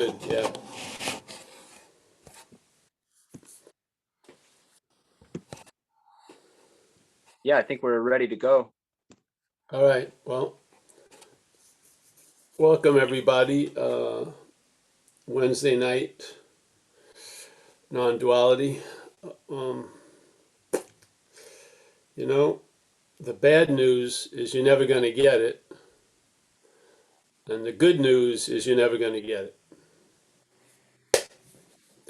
Good, yeah. Yeah, I think we're ready to go. All right. Well, welcome everybody. Wednesday night non-duality. Um, you know, the bad news is you're never going to get it, and the good news is you're never going to get it.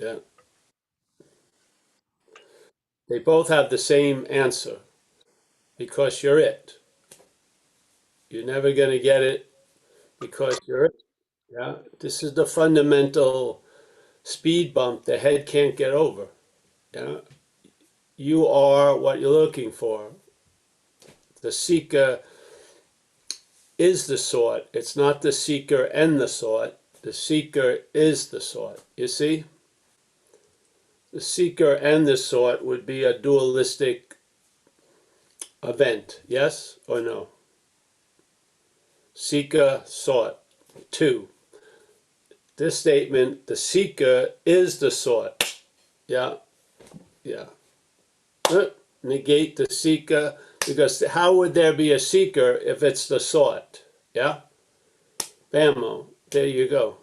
Yeah. They both have the same answer because you're it. You're never going to get it because you're it. Yeah. This is the fundamental speed bump the head can't get over. Yeah. You are what you're looking for. The seeker is the sought. It's not the seeker and the sought. The seeker is the sought. You see? The seeker and the sought would be a dualistic event. Yes or no? Seeker, sought. Two. This statement, the seeker is the sought. Yeah. Yeah. Negate the seeker, because how would there be a seeker if it's the sought? Yeah? Bammo. There you go.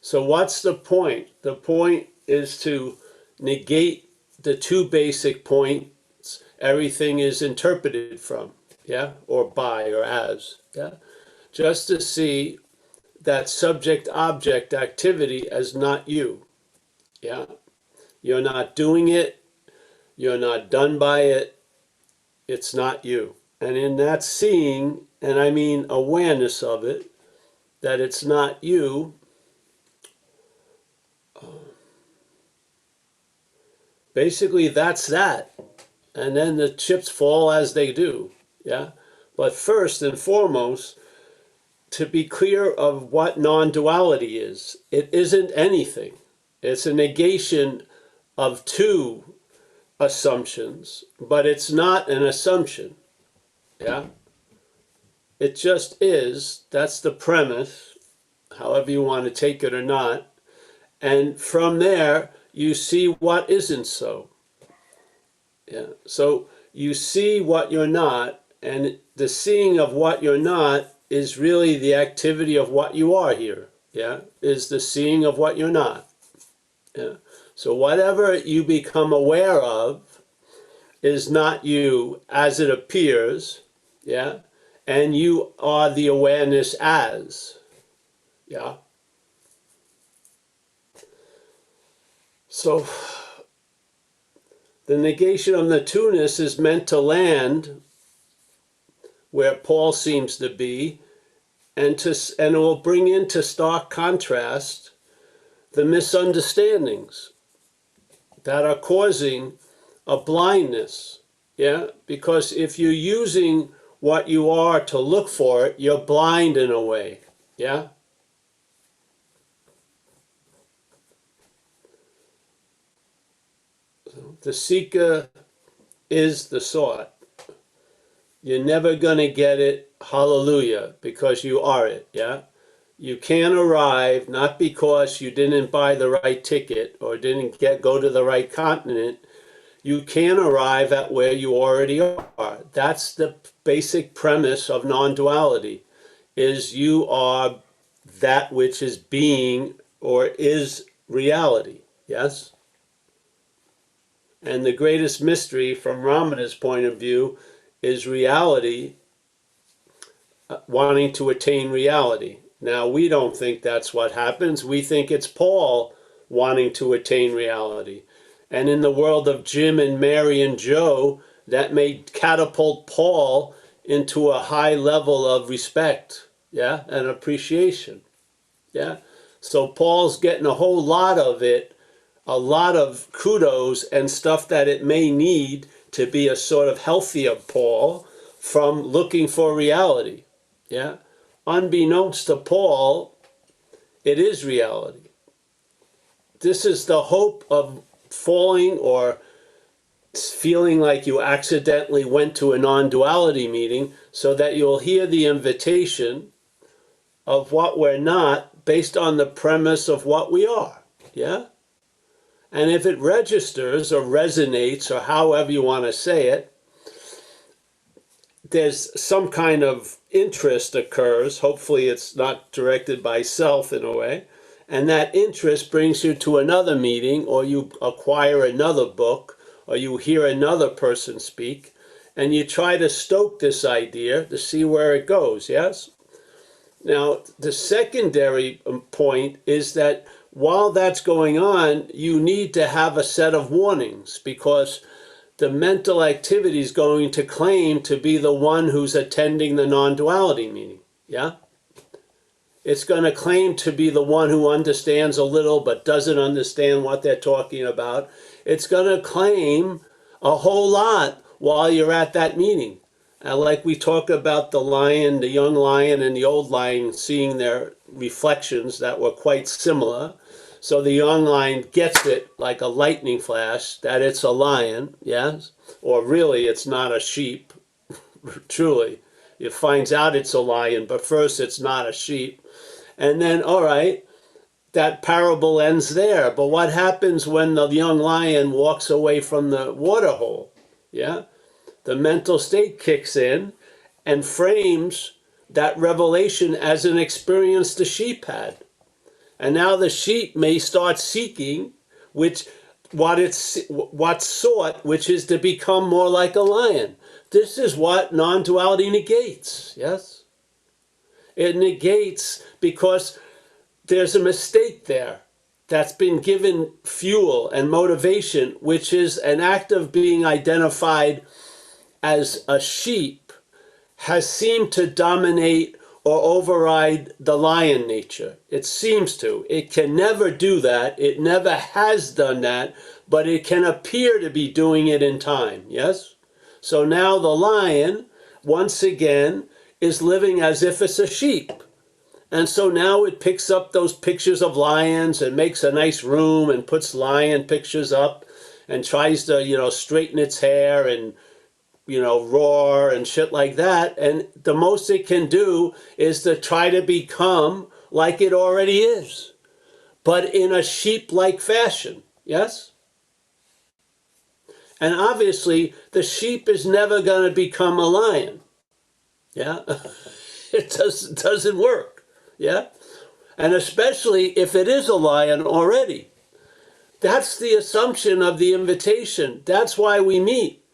So what's the point? The point is to negate the two basic points everything is interpreted from, yeah, or by or as, yeah, just to see that subject-object activity as not you, yeah. You're not doing it, you're not done by it, it's not you. And in that seeing, and I mean awareness of it, that it's not you, basically that's that. And then the chips fall as they do, yeah. But first and foremost, to be clear of what non-duality is, it isn't anything. It's a negation of two assumptions, but it's not an assumption, yeah. It just is. That's the premise, however you want to take it or not. And from there, you see what isn't so. Yeah. So you see what you're not, and the seeing of what you're not is really the activity of what you are here. Yeah. Is the seeing of what you're not. Yeah. So whatever you become aware of is not you as it appears. Yeah. And you are the awareness as. Yeah. So the negation of the two-ness is meant to land where Paul seems to be, and it will bring into stark contrast the misunderstandings that are causing a blindness. Yeah, because if you're using what you are to look for it, you're blind in a way. Yeah. The seeker is the sought. You're never going to get it, hallelujah, because you are it, yeah? You can't arrive, not because you didn't buy the right ticket or didn't go to the right continent. You can't arrive at where you already are. That's the basic premise of non-duality, is you are that which is being or is reality, yes? And the greatest mystery from Ramana's point of view is reality wanting to attain reality. Now, we don't think that's what happens. We think it's Paul wanting to attain reality. And in the world of Jim and Mary and Joe, that may catapult Paul into a high level of respect, yeah, and appreciation, yeah. So Paul's getting a whole lot of it, a lot of kudos and stuff that it may need to be a sort of healthier Paul from looking for reality. Yeah. Unbeknownst to Paul, it is reality. This is the hope of falling or feeling like you accidentally went to a non-duality meeting so that you'll hear the invitation of what we're not based on the premise of what we are, yeah? And if it registers or resonates or however you want to say it, there's some kind of interest occurs. Hopefully it's not directed by self in a way. And that interest brings you to another meeting, or you acquire another book, or you hear another person speak, and you try to stoke this idea to see where it goes, yes? Now, the secondary point is that while that's going on, you need to have a set of warnings, because the mental activity is going to claim to be the one who's attending the non-duality meeting, yeah? It's going to claim to be the one who understands a little but doesn't understand what they're talking about. It's going to claim a whole lot while you're at that meeting. Like we talk about the lion, the young lion and the old lion seeing their reflections that were quite similar. So the young lion gets it like a lightning flash that it's a lion, yes? Or really it's not a sheep, truly. It finds out it's a lion, but first it's not a sheep. And then, all right, that parable ends there. But what happens when the young lion walks away from the water hole? Yeah? The mental state kicks in and frames that revelation as an experience the sheep had. And now the sheep may start seeking what's sought, which is to become more like a lion. This is what non-duality negates, yes? It negates because there's a mistake there that's been given fuel and motivation, which is an act of being identified as a sheep has seemed to dominate or override the lion nature. It seems to. It can never do that. It never has done that, but it can appear to be doing it in time, yes? So now the lion, once again, is living as if it's a sheep. And so now it picks up those pictures of lions and makes a nice room and puts lion pictures up and tries to, straighten its hair and, roar and shit like that. And the most it can do is to try to become like it already is, but in a sheep-like fashion, yes? And obviously, the sheep is never going to become a lion, yeah? It doesn't work, yeah? And especially if it is a lion already. That's the assumption of the invitation. That's why we meet.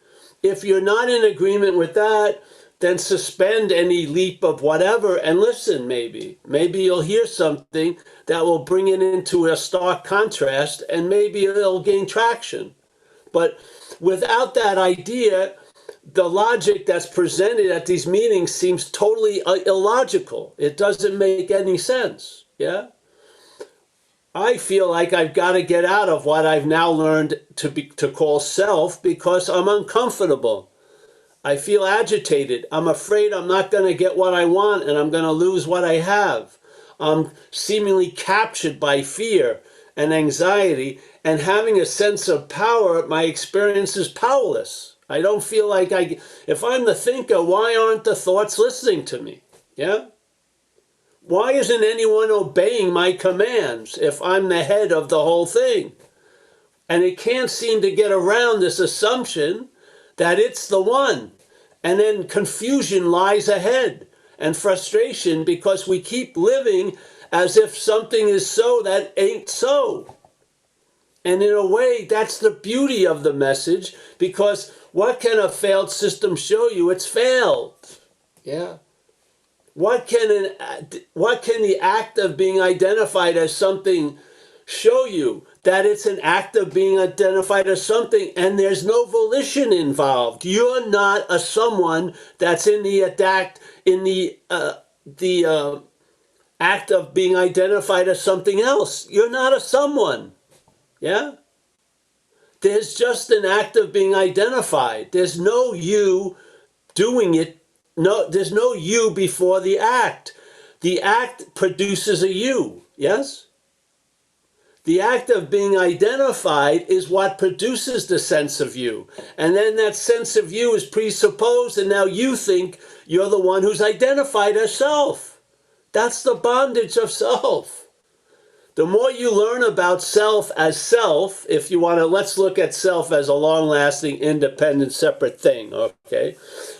If you're not in agreement with that, then suspend any leap of whatever and listen maybe. Maybe you'll hear something that will bring it into a stark contrast and maybe it'll gain traction. But without that idea, the logic that's presented at these meetings seems totally illogical. It doesn't make any sense, yeah? I feel like I've got to get out of what I've now learned to call self because I'm uncomfortable. I feel agitated. I'm afraid I'm not going to get what I want and I'm going to lose what I have. I'm seemingly captured by fear and anxiety, and having a sense of power, my experience is powerless. I don't feel like if I'm the thinker, why aren't the thoughts listening to me? Yeah? Why isn't anyone obeying my commands if I'm the head of the whole thing? And it can't seem to get around this assumption that it's the one. And then confusion lies ahead and frustration because we keep living as if something is so that ain't so. And in a way, that's the beauty of the message, because what can a failed system show you? It's failed. Yeah. What can the act of being identified as something show you? That it's an act of being identified as something and there's no volition involved. You're not a someone that's in the act of being identified as something else. You're not a someone. Yeah? There's just an act of being identified. There's no you doing it. No, there's no you before the act. The act produces a you, yes? The act of being identified is what produces the sense of you. And then that sense of you is presupposed, and now you think you're the one who's identified as self. That's the bondage of self. The more you learn about self as self, if you want to, let's look at self as a long-lasting, independent, separate thing, okay?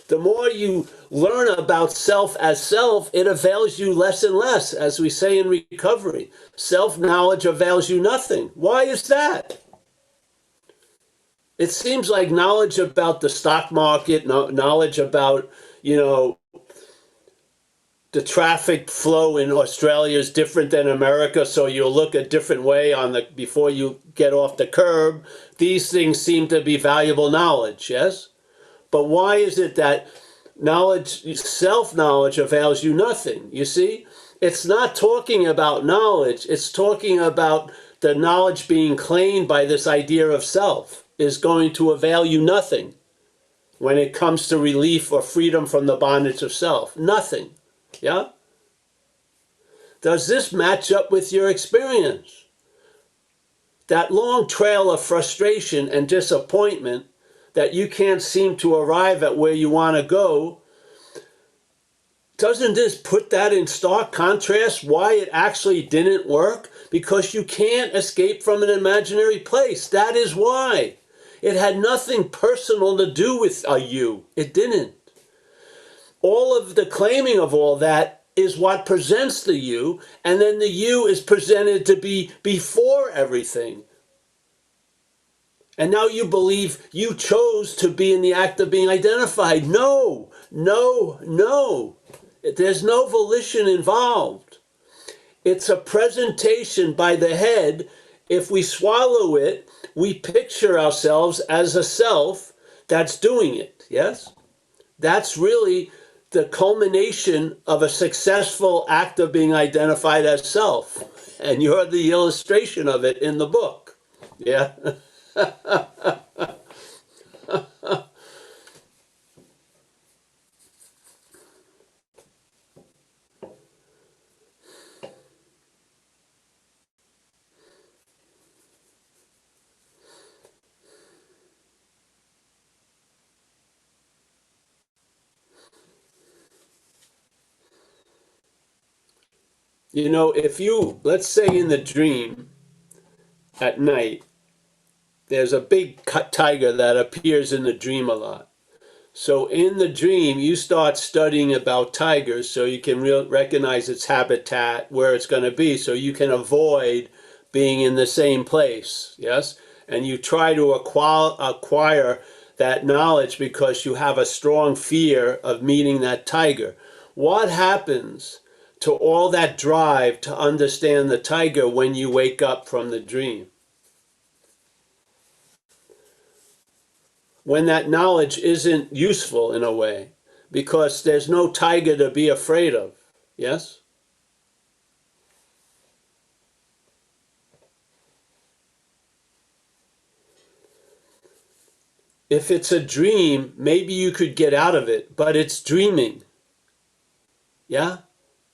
The more you learn about self as self, it avails you less and less, as we say in recovery. Self-knowledge avails you nothing. Why is that? It seems like knowledge about the stock market, knowledge about, you know, the traffic flow in Australia is different than America, so you'll look a different way on the before you get off the curb. These things seem to be valuable knowledge, yes? But why is it that knowledge, self-knowledge avails you nothing? You see? It's not talking about knowledge, it's talking about the knowledge being claimed by this idea of self is going to avail you nothing when it comes to relief or freedom from the bondage of self. Nothing. Yeah? Does this match up with your experience? That long trail of frustration and disappointment that you can't seem to arrive at where you want to go, doesn't this put that in stark contrast why it actually didn't work? Because you can't escape from an imaginary place. That is why. It had nothing personal to do with a you. It didn't. All of the claiming of all that is what presents the you, and then the you is presented to be before everything. And now you believe you chose to be in the act of being identified. No, no, no. There's no volition involved. It's a presentation by the head. If we swallow it, we picture ourselves as a self that's doing it, yes? That's really the culmination of a successful act of being identified as self. And you're the illustration of it in the book, yeah? You know, if you, let's say in the dream at night, there's a big tiger that appears in the dream a lot. So in the dream, you start studying about tigers so you can recognize its habitat, where it's going to be, so you can avoid being in the same place, yes? And you try to acquire that knowledge because you have a strong fear of meeting that tiger. What happens to all that drive to understand the tiger when you wake up from the dream? When that knowledge isn't useful in a way, because there's no tiger to be afraid of, yes? If it's a dream, maybe you could get out of it, but it's dreaming, yeah?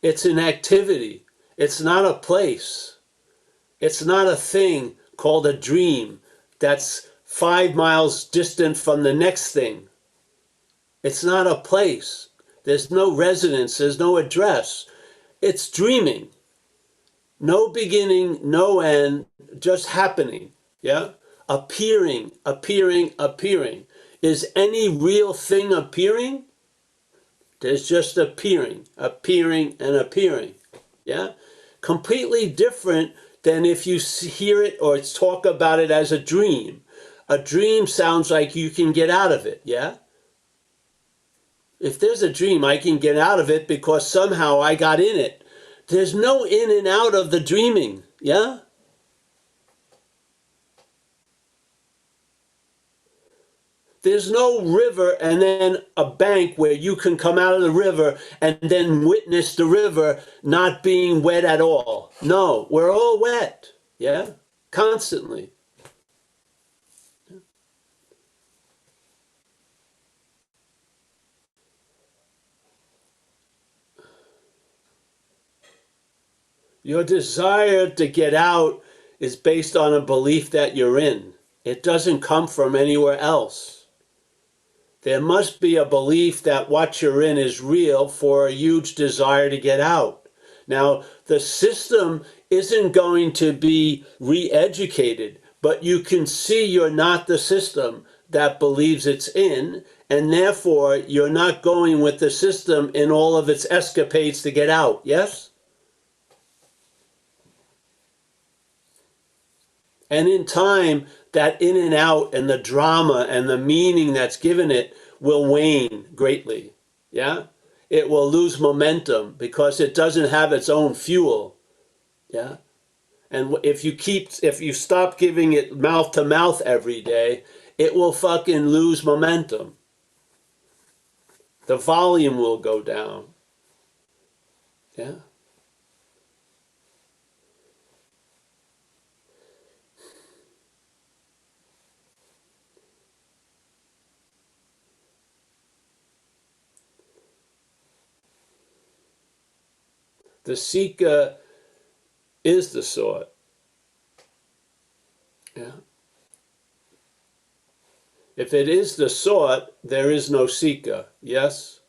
It's an activity. It's not a place. It's not a thing called a dream that's 5 miles distant from the next thing. It's not a place. There's no residence. There's no address. It's dreaming. No beginning, no end, just happening. Yeah? Appearing, appearing, appearing. Is any real thing appearing? There's just appearing, appearing, and appearing. Yeah? Completely different than if you hear it or talk about it as a dream. A dream sounds like you can get out of it, yeah? If there's a dream, I can get out of it because somehow I got in it. There's no in and out of the dreaming, yeah? There's no river and then a bank where you can come out of the river and then witness the river not being wet at all. No, we're all wet, yeah? Constantly. Your desire to get out is based on a belief that you're in. It doesn't come from anywhere else. There must be a belief that what you're in is real for a huge desire to get out. Now, the system isn't going to be re-educated, but you can see you're not the system that believes it's in, and therefore you're not going with the system in all of its escapades to get out. Yes? And in time, that in and out and the drama and the meaning that's given it will wane greatly. Yeah? It will lose momentum because it doesn't have its own fuel. Yeah? And if you stop giving it mouth to mouth every day, it will fucking lose momentum. The volume will go down. Yeah? The seeker is the sword. Yeah? If it is the sought, there is no seeker. Yes?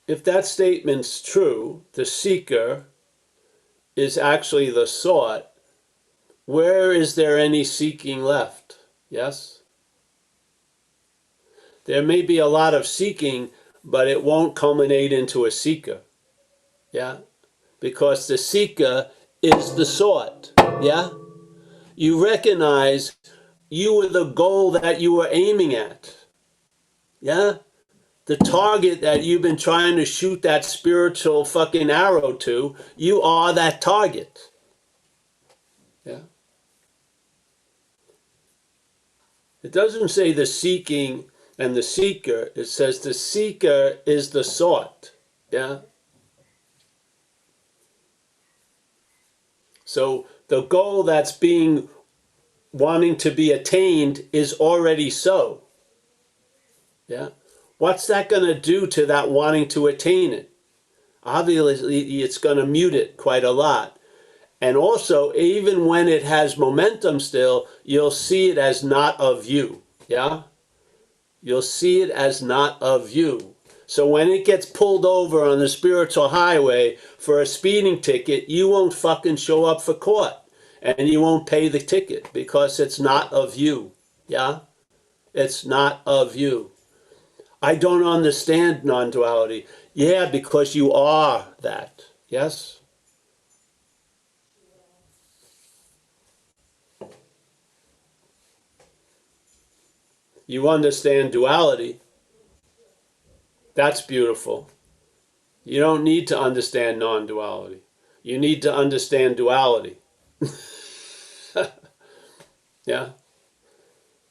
If that statement's true, the seeker is actually the sought, where is there any seeking left? Yes? There may be a lot of seeking, but it won't culminate into a seeker. Yeah? Because the seeker is the sought. Yeah? You recognize you were the goal that you were aiming at. Yeah? The target that you've been trying to shoot that spiritual fucking arrow to, you are that target. Yeah. It doesn't say the seeking and the seeker. It says the seeker is the sought. Yeah. So the goal that's being wanting to be attained is already so. Yeah. What's that going to do to that wanting to attain it? Obviously, it's going to mute it quite a lot. And also, even when it has momentum still, you'll see it as not of you. Yeah? You'll see it as not of you. So when it gets pulled over on the spiritual highway for a speeding ticket, you won't fucking show up for court. And you won't pay the ticket because it's not of you. Yeah? It's not of you. I don't understand non-duality. Yeah, because you are that. Yes? You understand duality. That's beautiful. You don't need to understand non-duality. You need to understand duality. Yeah?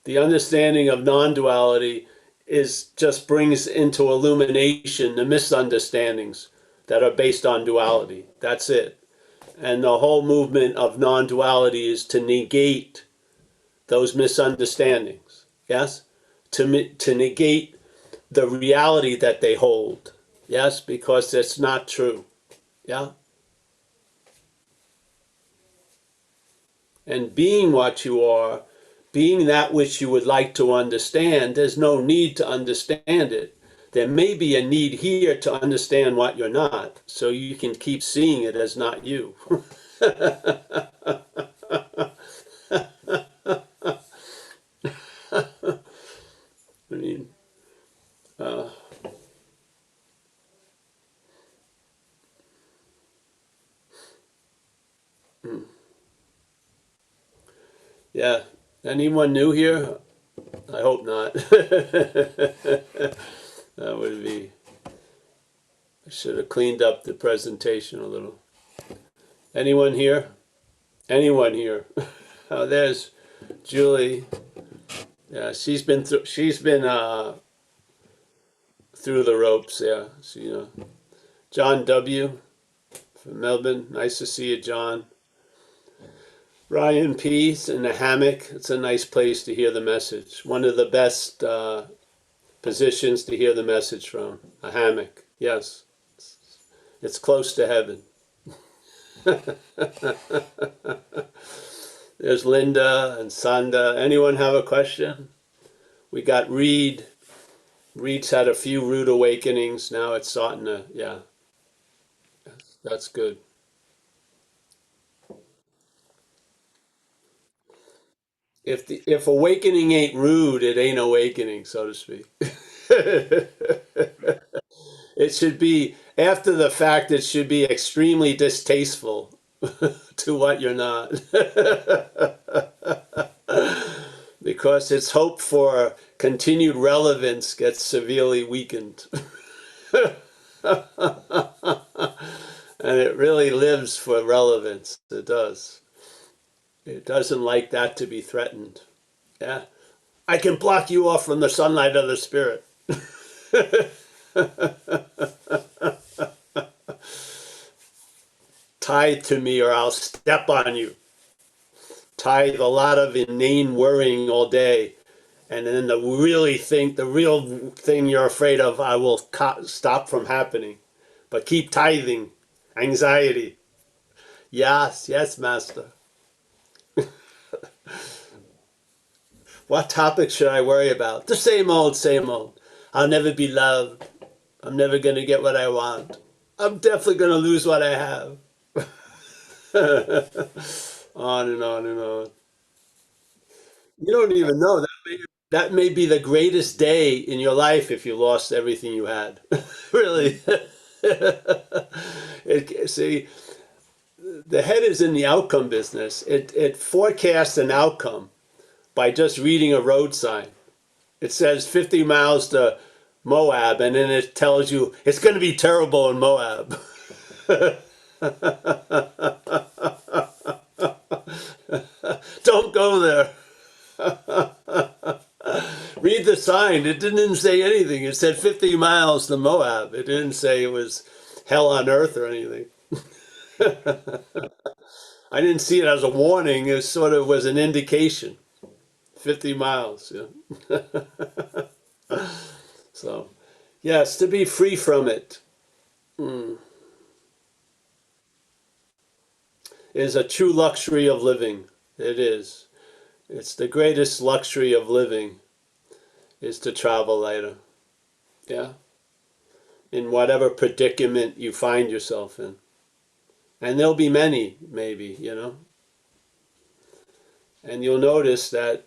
The understanding of non-duality just brings into illumination the misunderstandings that are based on duality. That's it. And the whole movement of non-duality is to negate those misunderstandings. Yes? To negate the reality that they hold. Yes? Because it's not true. Yeah? And being what you are, being that which you would like to understand, there's no need to understand it. There may be a need here to understand what you're not, so you can keep seeing it as not you. I mean, yeah. Anyone new here? I hope not. That would be. I should have cleaned up the presentation a little. Anyone here? Anyone here? Oh, there's Julie. Yeah, she's been through. Through the ropes. Yeah, so, John W. from Melbourne. Nice to see you, John. Ryan P. in the hammock. It's a nice place to hear the message. One of the best positions to hear the message from. A hammock. Yes. It's close to heaven. There's Linda and Sanda. Anyone have a question? We got Reed. Reed's had a few rude awakenings. Now it's starting to, yeah. That's good. If awakening ain't rude, it ain't awakening, so to speak. It should be after the fact. It should be extremely distasteful to what you're not, because its hope for continued relevance gets severely weakened, and it really lives for relevance. It does. It doesn't like that to be threatened. Yeah, I can block you off from the sunlight of the spirit. Tithe to me or I'll step on you. Tithe a lot of inane worrying all day. And then the real thing you're afraid of, I will stop from happening. But keep tithing. Anxiety. Yes, yes, master. What topic should I worry about? The same old, same old. I'll never be loved. I'm never going to get what I want. I'm definitely going to lose what I have. On and on and on. You don't even know that may be the greatest day in your life if you lost everything you had. Really. See, the head is in the outcome business. It forecasts an outcome by just reading a road sign. It says 50 miles to Moab, and then it tells you it's going to be terrible in Moab. Don't go there. Read the sign. It didn't say anything. It said 50 miles to Moab. It didn't say it was hell on earth or anything. I didn't see it as a warning. It sort of was an indication. 50 miles. Yeah. So, yes, to be free from it is a true luxury of living. It is. It's the greatest luxury of living is to travel later. Yeah. In whatever predicament you find yourself in. And there'll be many, maybe, And you'll notice that,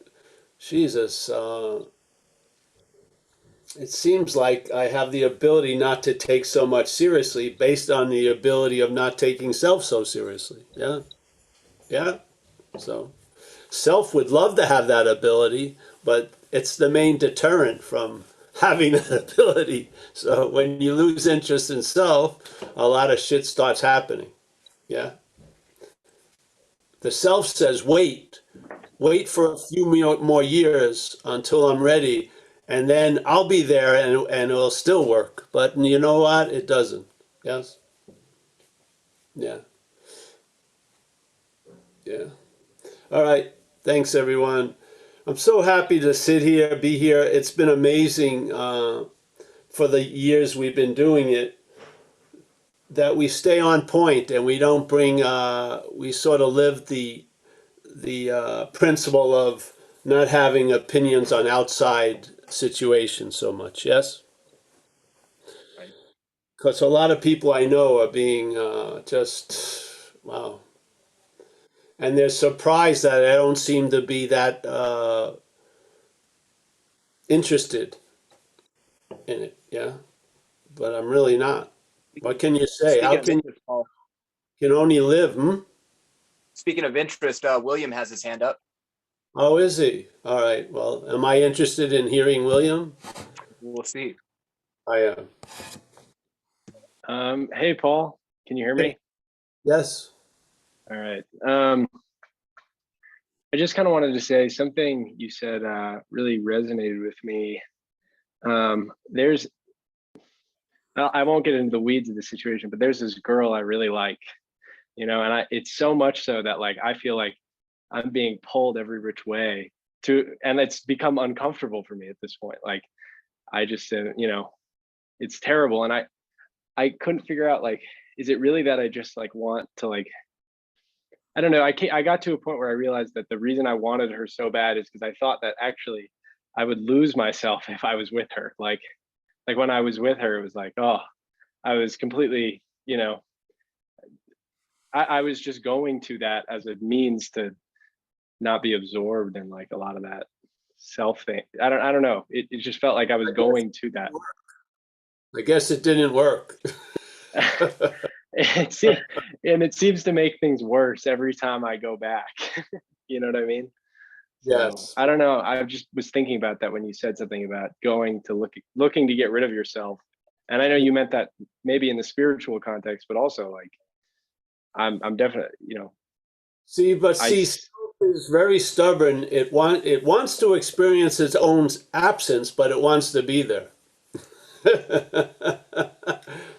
Jesus, it seems like I have the ability not to take so much seriously based on the ability of not taking self so seriously. Yeah. Yeah. So self would love to have that ability, but it's the main deterrent from having that ability. So when you lose interest in self, a lot of shit starts happening. Yeah. The self says, wait for a few more years until I'm ready, and then I'll be there and it'll still work. But you know what? It doesn't. Yes? Yeah. Yeah. All right. Thanks, everyone. I'm so happy to sit here, be here. It's been amazing for the years we've been doing it that we stay on point and we don't bring, we sort of live the principle of not having opinions on outside situations so much. Yes, Right. because a lot of people I know are being just wow, and they're surprised that I don't seem to be that interested in it. Yeah, but I'm really not. What can you say? How Speaking of can interest, Paul. you can only live? Hmm? Speaking of interest, William has his hand up. Oh, is he? All right. Well, am I interested in hearing William? We'll see. I am. Hey, Paul, can you hear Hey, me? yes. All right. I just kind of wanted to say something you said really resonated with me. There's, I won't get into the weeds of the situation, but there's this girl I really like, and it's so much so that like I feel like I'm being pulled every which way and it's become uncomfortable for me at this point. Like I just, it's terrible, and I couldn't figure out like, is it really that I just like want to like I don't know. I got to a point where I realized that the reason I wanted her so bad is because I thought that actually I would lose myself if I was with her. Like when I was with her, it was like, oh, I was completely, I was just going to that as a means to not be absorbed in like a lot of that self thing. I don't know. It just felt like I was going to that. I guess it didn't work. it se- and it seems to make things worse every time I go back. You know what I mean? So Yes. I don't know. I just was thinking about that when you said something about going to looking to get rid of yourself. And I know you meant that maybe in the spiritual context, but also like I'm definitely, you know, See, but I see, self is very stubborn. It wants to experience its own absence, but it wants to be there.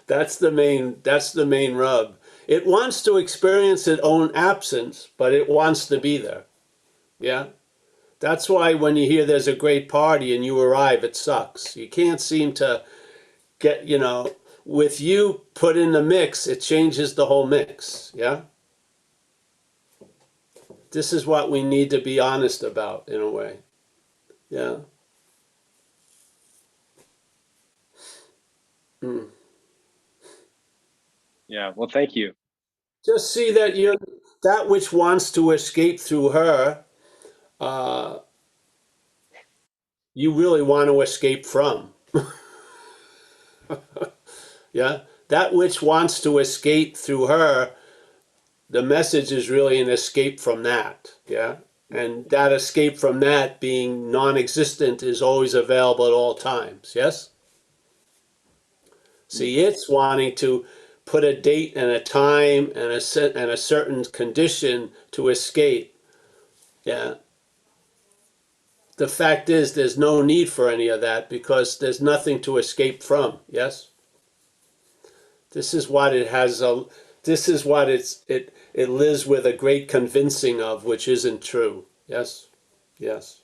That's the main rub. It wants to experience its own absence, but it wants to be there. Yeah? That's why when you hear there's a great party and you arrive, it sucks. You can't seem to get, with you put in the mix, it changes the whole mix. Yeah? This is what we need to be honest about in a way. Yeah? Mm. yeah, well, thank you. Just see that that which wants to escape through her, uh, you really want to escape from. Yeah? That which wants to escape through her, the message is really an escape from that. Yeah? And that escape from that being non-existent is always available at all times. Yes? See, it's wanting to put a date and a time and a certain condition to escape. Yeah. The fact is, there's no need for any of that because there's nothing to escape from. Yes. This is what it has. This is what it lives with a great convincing of, which isn't true. Yes. Yes.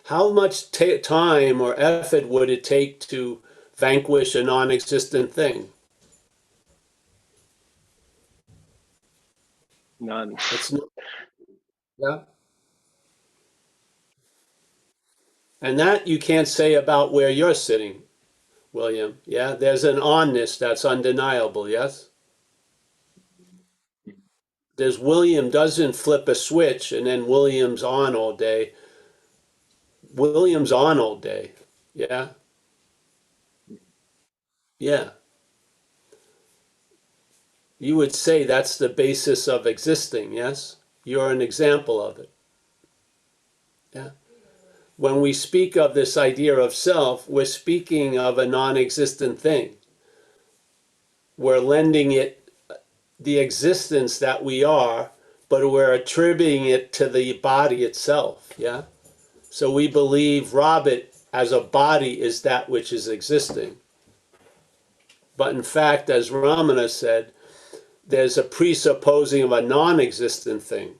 How much time or effort would it take to vanquish a non-existent thing? None. It's not. Yeah. And that you can't say about where you're sitting, William. Yeah, there's an onness that's undeniable, yes? There's William doesn't flip a switch and then William's on all day. William's on all day. Yeah? Yeah. You would say that's the basis of existing, yes? You're an example of it. Yeah. When we speak of this idea of self, we're speaking of a non-existent thing. We're lending it the existence that we are, but we're attributing it to the body itself. Yeah. So we believe Robert as a body is that which is existing. But in fact, as Ramana said, there's a presupposing of a non-existent thing.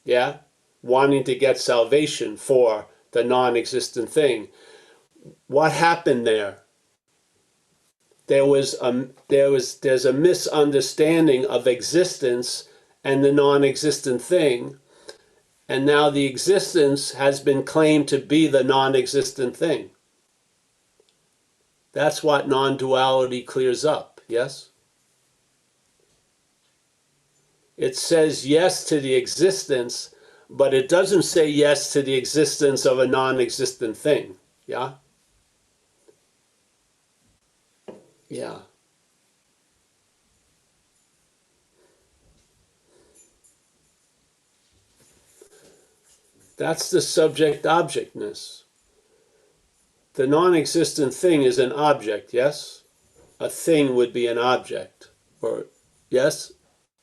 Yeah. Wanting to get salvation for the non-existent thing. What happened there? There's a misunderstanding of existence and the non-existent thing, and now the existence has been claimed to be the non-existent thing. That's what non-duality clears up. Yes, it says yes to the existence, but it doesn't say yes to the existence of a non-existent thing. Yeah. Yeah. That's the subject-objectness. The non-existent thing is an object, yes? A thing would be an object. Or, yes?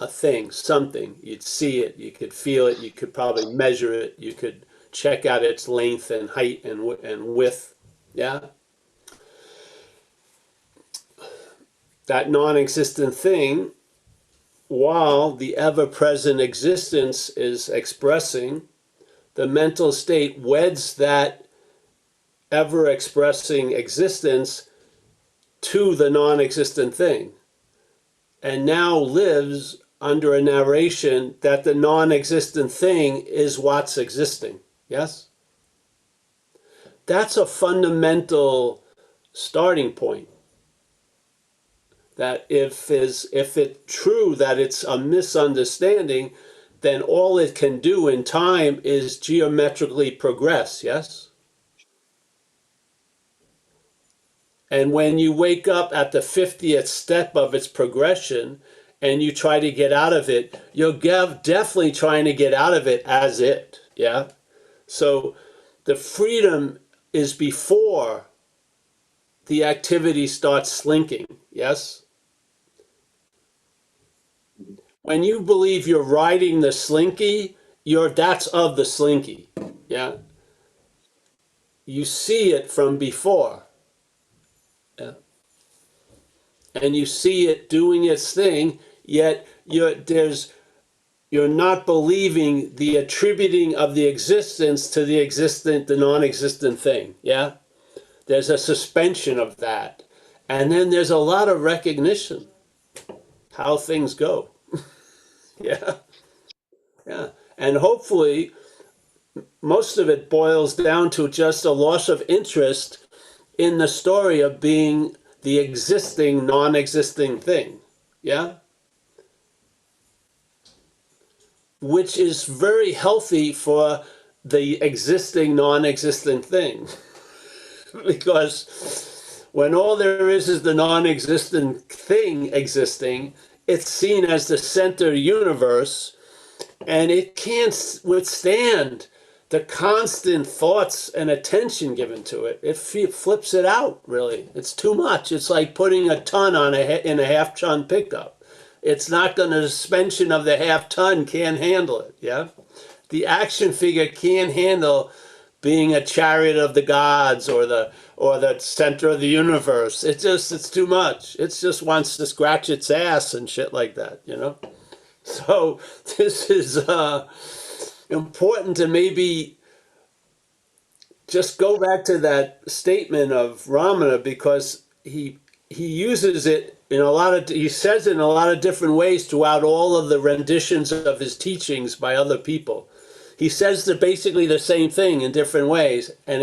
A thing, something. You'd see it, you could feel it, you could probably measure it, you could check out its length and height and width. Yeah? That non-existent thing, while the ever-present existence is expressing, the mental state weds that ever-expressing existence to the non-existent thing, and now lives under a narration that the non-existent thing is what's existing. Yes? That's a fundamental starting point. that if it's true that it's a misunderstanding, then all it can do in time is geometrically progress, yes? And when you wake up at the 50th step of its progression and you try to get out of it, you're definitely trying to get out of it as it, yeah? So the freedom is before the activity starts slinking, yes? When you believe you're riding the slinky, that's of the slinky, yeah? You see it from before, yeah? And you see it doing its thing, yet you're not believing the attributing of the existence to the non-existent thing, yeah? There's a suspension of that. And then there's a lot of recognition how things go. Yeah. Yeah. And hopefully most of it boils down to just a loss of interest in the story of being the existing, non-existing thing. Yeah? Which is very healthy for the existing, non-existent thing. Because when all there is the non-existent thing existing, it's seen as the center universe, and it can't withstand the constant thoughts and attention given to it. It flips it out, really. It's too much. It's like putting a ton on in a half-ton pickup. It's not going to, the suspension of the half-ton can't handle it, yeah? The action figure can't handle being a chariot of the gods or the center of the universe. It's too much. It just wants to scratch its ass and shit like that, you know? So this is important to maybe just go back to that statement of Ramana, because he uses it he says it in a lot of different ways throughout all of the renditions of his teachings by other people. He says basically the same thing in different ways, and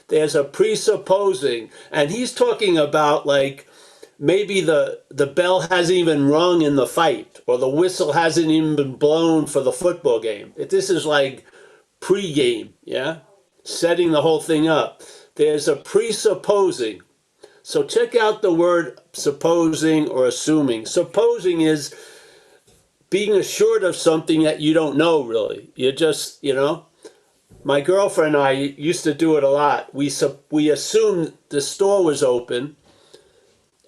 there's a presupposing, and he's talking about like maybe the bell hasn't even rung in the fight, or the whistle hasn't even been blown for the football game. This is like pre-game, yeah? Setting the whole thing up. There's a presupposing. So check out the word supposing or assuming. Supposing is being assured of something that you don't know, really. You just, my girlfriend and I used to do it a lot. We assumed the store was open,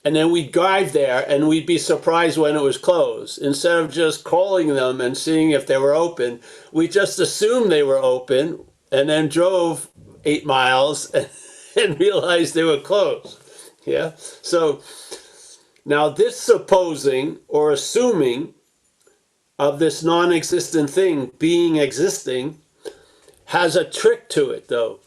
and then we'd drive there and we'd be surprised when it was closed. Instead of just calling them and seeing if they were open, we just assumed they were open and then drove 8 miles and realized they were closed. Yeah? So now this supposing or assuming of this non-existent thing being existing has a trick to it, though.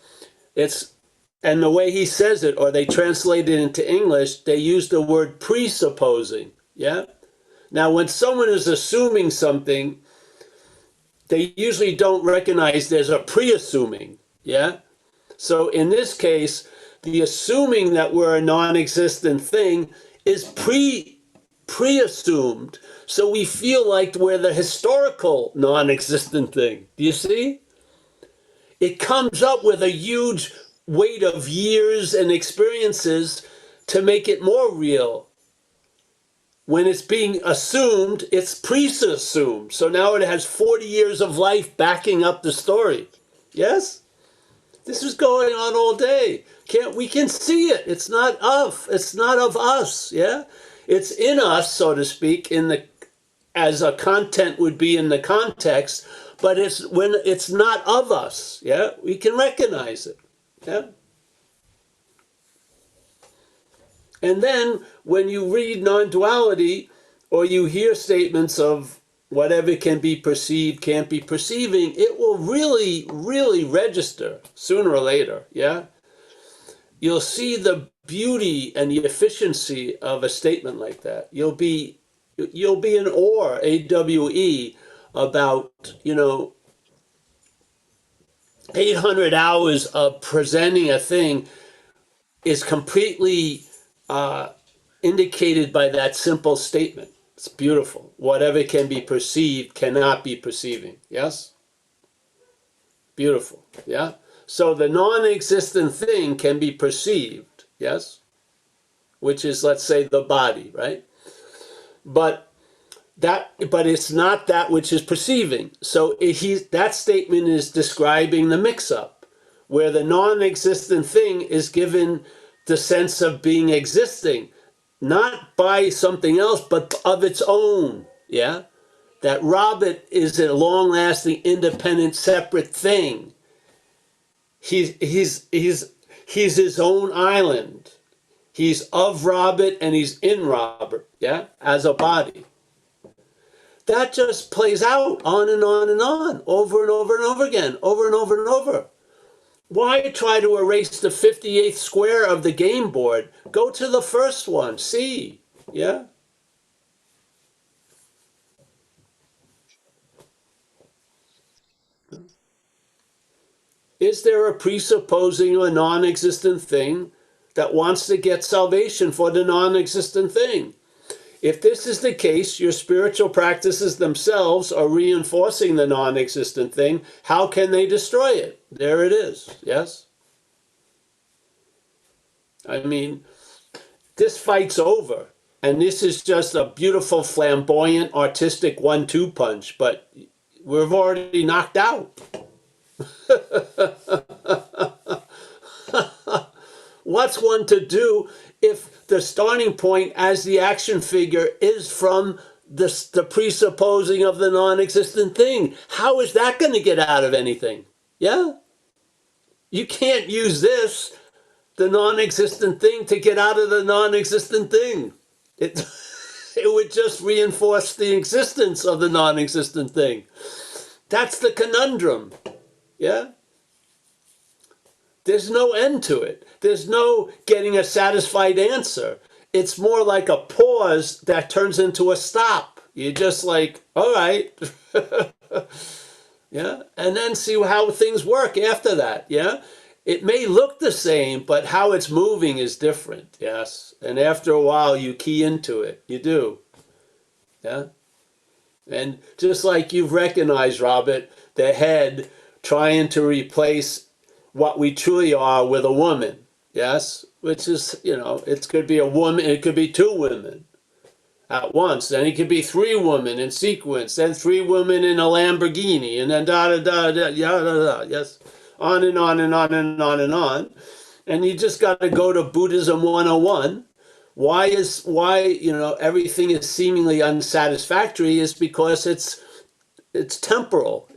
And the way he says it, or they translate it into English, they use the word presupposing, yeah? Now, when someone is assuming something, they usually don't recognize there's a pre-assuming, yeah? So in this case, the assuming that we're a non-existent thing is pre-assumed, so we feel like we're the historical non-existent thing. Do you see? It comes up with a huge weight of years and experiences to make it more real. When it's being assumed, it's pre-assumed. So now it has 40 years of life backing up the story. Yes? This is going on all day. We can see it. It's not of us, yeah? It's in us, so to speak, as a content would be in the context, but it's when it's not of us, yeah? We can recognize it, yeah? And then when you read non-duality, or you hear statements of whatever can be perceived, can't be perceiving, it will really, really register sooner or later, yeah? You'll see the beauty and the efficiency of a statement like that. You'll be in awe, AWE, about, 800 hours of presenting a thing is completely indicated by that simple statement. It's beautiful. Whatever can be perceived cannot be perceiving. Yes? Beautiful. Yeah? So the non-existent thing can be perceived. Yes? Which is, let's say, the body, right? But it's not that which is perceiving. So that statement is describing the mix-up, where the non-existent thing is given the sense of being existing, not by something else, but of its own. Yeah, that Robert is a long-lasting, independent, separate thing. He's his own island. He's of Robert and he's in Robert. Yeah, as a body. That just plays out on and on and on, over and over and over again, over and over and over. Why try to erase the 58th square of the game board? Go to the first one, see, yeah? Is there a presupposing a non-existent thing that wants to get salvation for the non-existent thing? If this is the case, your spiritual practices themselves are reinforcing the non-existent thing. How can they destroy it? There it is, yes? I mean, this fight's over. And this is just a beautiful, flamboyant, artistic 1-2 punch, but we've already knocked out. What's one to do if the starting point as the action figure is from the presupposing of the non-existent thing? How is that going to get out of anything? Yeah? You can't use this, the non-existent thing, to get out of the non-existent thing. It would just reinforce the existence of the non-existent thing. That's the conundrum. Yeah? There's no end to it. There's no getting a satisfied answer. It's more like a pause that turns into a stop. You're just like, all right. Yeah. And then see how things work after that. Yeah. It may look the same, but how it's moving is different. Yes. And after a while, you key into it. You do. Yeah. And just like you've recognized, Robert, the head trying to replace what we truly are with a woman, yes? Which is, it could be a woman, it could be 2 women at once, then it could be 3 women in sequence, then 3 women in a Lamborghini, and then yes? On and on and on and on and on. And you just got to go to Buddhism 101. Why everything is seemingly unsatisfactory is because it's temporal.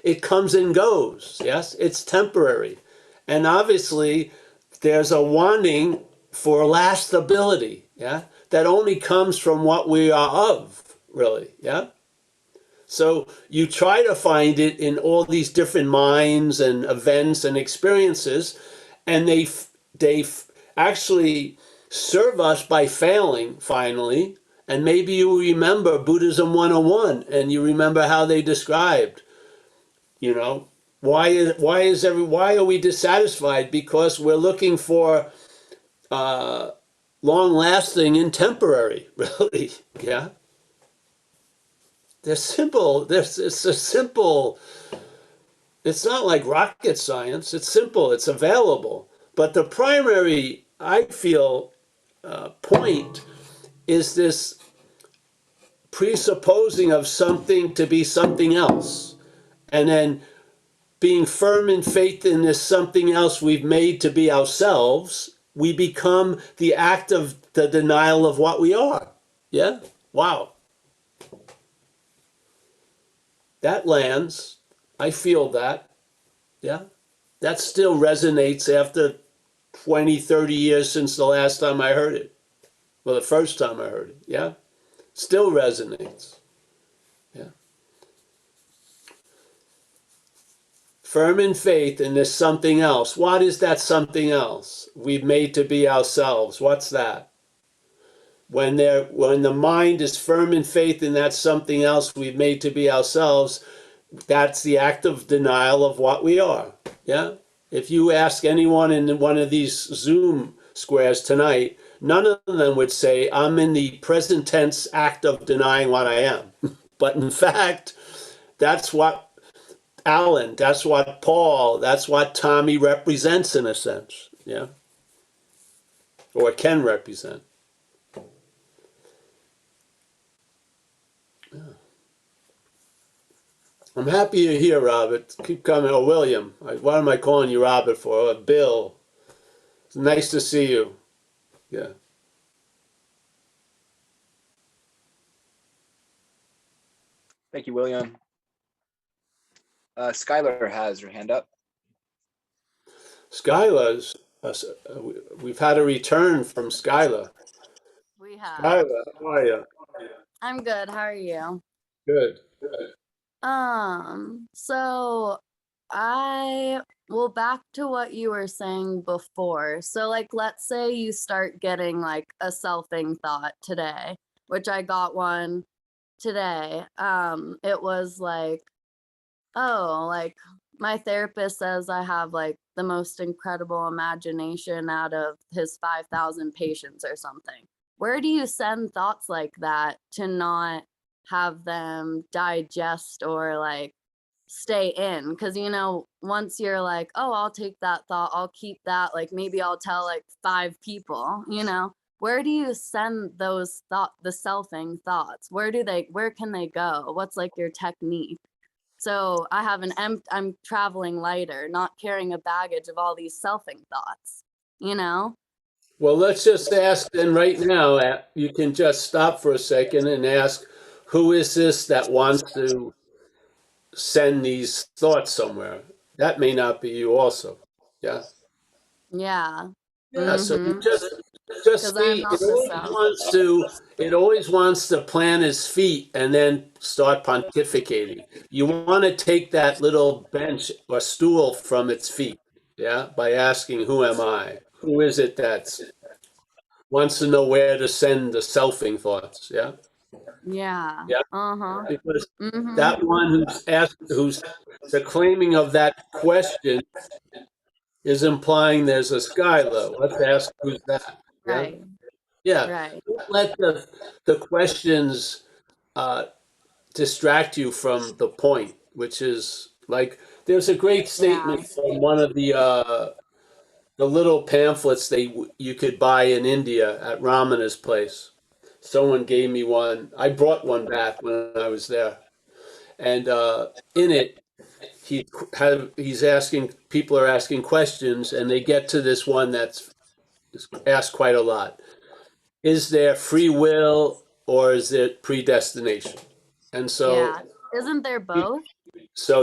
It comes and goes, yes? It's temporary. And obviously, there's a wanting for lastability, yeah? That only comes from what we are of, really, yeah? So you try to find it in all these different minds and events and experiences, and they actually serve us by failing, finally. And maybe you remember Buddhism 101, and you remember how they described, why are we dissatisfied? Because we're looking for long-lasting and temporary, really. Yeah. They're simple. It's a simple. It's not like rocket science. It's simple. It's available. But the primary, I feel, point is this presupposing of something to be something else, and then being firm in faith in this something else we've made to be ourselves, we become the act of the denial of what we are. Yeah? Wow. That lands. I feel that. Yeah? That still resonates after 20, 30 years since the last time I heard it. Well, the first time I heard it. Yeah? Still resonates. Yeah? Firm in faith in this something else. What is that something else we've made to be ourselves? What's that? When the mind is firm in faith in that something else we've made to be ourselves, that's the act of denial of what we are. Yeah? If you ask anyone in one of these Zoom squares tonight, none of them would say, I'm in the present tense act of denying what I am. But in fact, that's what Alan, that's what Paul, that's what Tommy represents in a sense, yeah, or can represent. Yeah. I'm happy you're here, Robert. Keep coming. Or William. What am I calling you Robert for? Or Bill. It's nice to see you. Yeah. Thank you, William. Skylar has her hand up. Skylar's, we've had a return from Skylar. We have. Skylar, how are you? I'm good. How are you? Good. So well, back to what you were saying before. So like, let's say you start getting like a selfing thought today, which I got one today. It was like, oh, like my therapist says I have like the most incredible imagination out of his 5,000 patients or something. Where do you send thoughts like that to not have them digest or like stay in? Because, you know, once you're like, oh, I'll take that thought, I'll keep that, like maybe I'll tell like 5 people, you know, where do you send those the selfing thoughts? Where can they go? What's like your technique? So I have I'm traveling lighter, not carrying a baggage of all these selfing thoughts, you know? Well, let's just ask then right now. You can just stop for a second and ask, who is this that wants to send these thoughts somewhere? That may not be you also. Yeah. Yeah. Yeah, so you Mm-hmm. just Because I'm see, not the self. it always wants to plant his feet and then start pontificating. You want to take that little bench or stool from its feet, yeah, by asking, who am I? Who is it that wants to know where to send the selfing thoughts, yeah? Yeah. Yeah, Uh-huh. because Mm-hmm. that one who's the claiming of that question is implying there's a Skylar. Let's ask who's that, yeah? Right. Yeah, Right. don't let the questions uh, distract you from the point, which is like there's a great Yeah. statement from one of the little pamphlets you could buy in India at Ramana's place. Someone gave me one. I brought one back when I was there, and in it he's asking people are asking questions, and they get to this one that's asked quite a lot. Is there free will or is it predestination? And so Yeah. Isn't there both?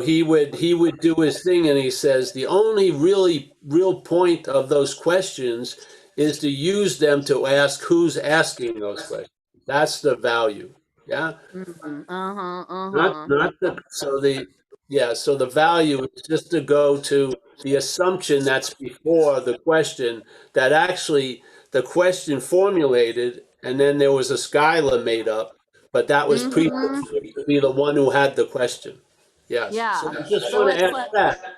he would do his thing, and he says the only really real point of those questions is to use them to ask who's asking those questions. That's the value. Yeah. Mm-hmm. Uh-huh. Not Uh-huh. not the so the yeah, so the value is just to go to the assumption that's before the question, that actually the question formulated and then there was a Skyla made up, but that was Mm-hmm. previously to be the one who had the question. Yes. So Yeah. you just So want to it's ask like that.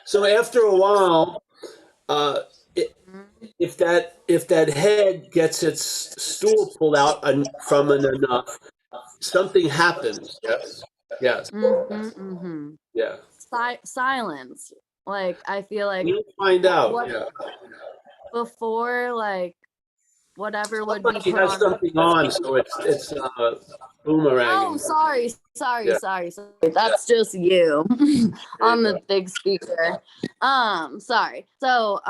So after a while, uh, Mhm. if that head gets its stool pulled out from an enough, something happens. Yes. Yes. Mm-hmm. Mm-hmm. Yeah. Silence. Like I feel like You'll find out. what Yeah. before like whatever would be Somebody put has on. something on, so it's Oh, boomeranging. sorry, Yeah. sorry, sorry. That's just you There you on go. the big speaker. Sorry. So,